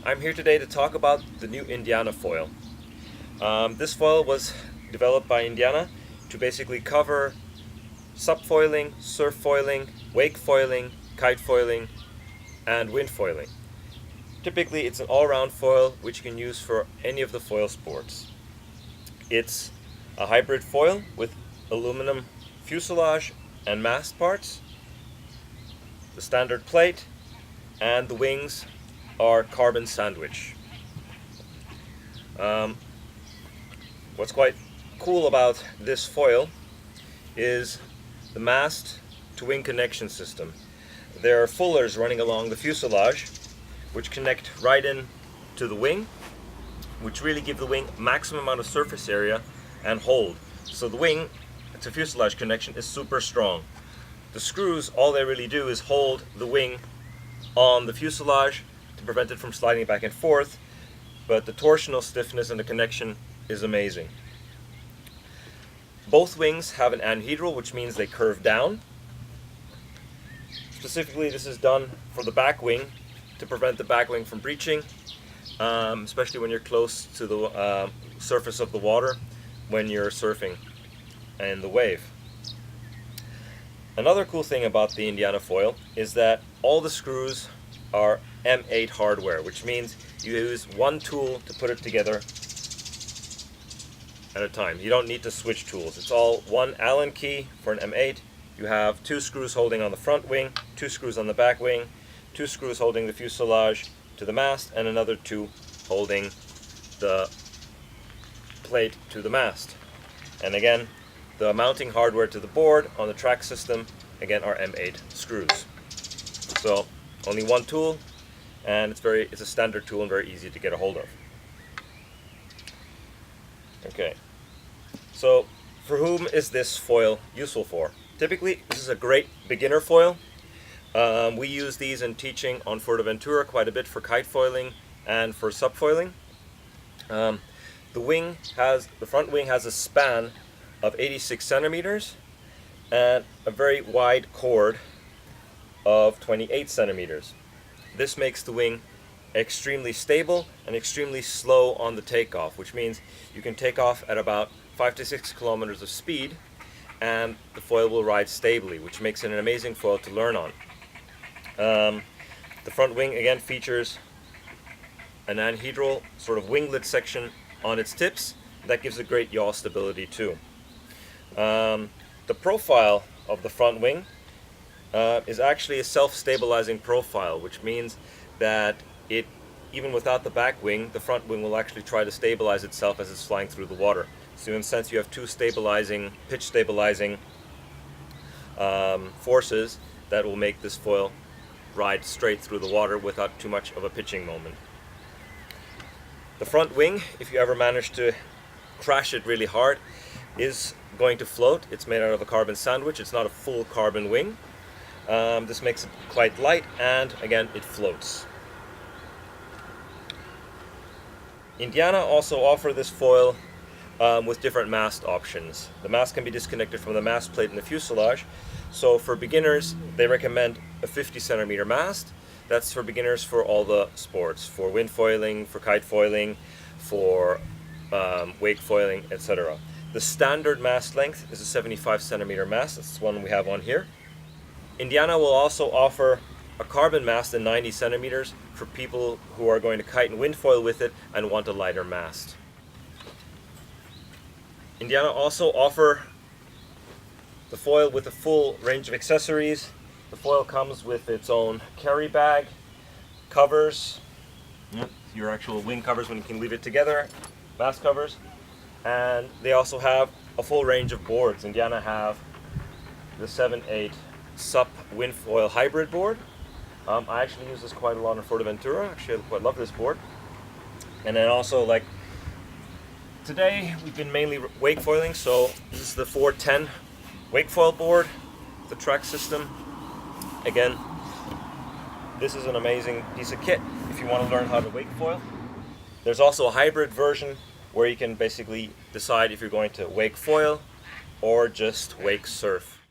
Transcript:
I'm here today to talk about the new Indiana foil. This foil was developed by Indiana to basically cover subfoiling, surf foiling, wake foiling, kite foiling, and wind foiling. Typically it's an all-round foil which you can use for any of the foil sports. It's a hybrid foil with aluminum fuselage and mast parts, the standard plate, and the wings are carbon sandwich. What's quite cool about this foil is the mast to wing connection system. There are fullers running along the fuselage which connect right in to the wing, which really give the wing maximum amount of surface area and hold. So the wing to fuselage connection is super strong. The screws, all they really do is hold the wing on the fuselage to prevent it from sliding back and forth, but the torsional stiffness and the connection is amazing. Both wings have an anhedral, which means they curve down. Specifically, this is done for the back wing to prevent the back wing from breaching, especially when you're close to the surface of the water when you're surfing in the wave. Another cool thing about the Indiana foil is that all the screws are M8 hardware, which means you use one tool to put it together at a time. You don't need to switch tools. It's all one Allen key for an M8. You have two screws holding on the front wing, two screws on the back wing, two screws holding the fuselage to the mast, and another two holding the plate to the mast. And again, the mounting hardware to the board on the track system, again, are M8 screws. So only one tool, and it's a standard tool and very easy to get a hold of. Okay, so for whom is this foil useful for? Typically, this is a great beginner foil. We use these in teaching on Fuerteventura quite a bit for kite foiling and for subfoiling. The front wing has a span of 86 centimeters and a very wide chord of 28 centimeters. This makes the wing extremely stable and extremely slow on the takeoff, which means you can take off at about 5 to 6 kilometers of speed and the foil will ride stably, which makes it an amazing foil to learn on. The front wing again features an anhedral sort of winglet section on its tips that gives a great yaw stability too. The profile of the front wing is actually a self-stabilizing profile, which means that even without the back wing, the front wing will actually try to stabilize itself as it's flying through the water. So in a sense, you have two pitch stabilizing forces that will make this foil ride straight through the water without too much of a pitching moment. The front wing, if you ever manage to crash it really hard, is going to float. It's made out of a carbon sandwich. It's not a full carbon wing. This makes it quite light, and again, it floats. Indiana also offer this foil with different mast options. The mast can be disconnected from the mast plate in the fuselage. So for beginners, they recommend a 50 centimeter mast. That's for beginners for all the sports, for wind foiling, for kite foiling, for wake foiling, etc. The standard mast length is a 75 centimeter mast. That's the one we have on here. Indiana will also offer a carbon mast in 90 centimeters for people who are going to kite and wind foil with it and want a lighter mast. Indiana also offer the foil with a full range of accessories. The foil comes with its own carry bag, covers, your actual wing covers when you can leave it together, mast covers, and they also have a full range of boards. Indiana have the 7/8 SUP wind foil hybrid board. I actually use this quite a lot in Fuerteventura. Actually, I quite love this board. And then also, like today, we've been mainly wake foiling, so this is the 410 wake foil board, the track system. Again, this is an amazing piece of kit if you want to learn how to wake foil. There's also a hybrid version where you can basically decide if you're going to wake foil or just wake surf.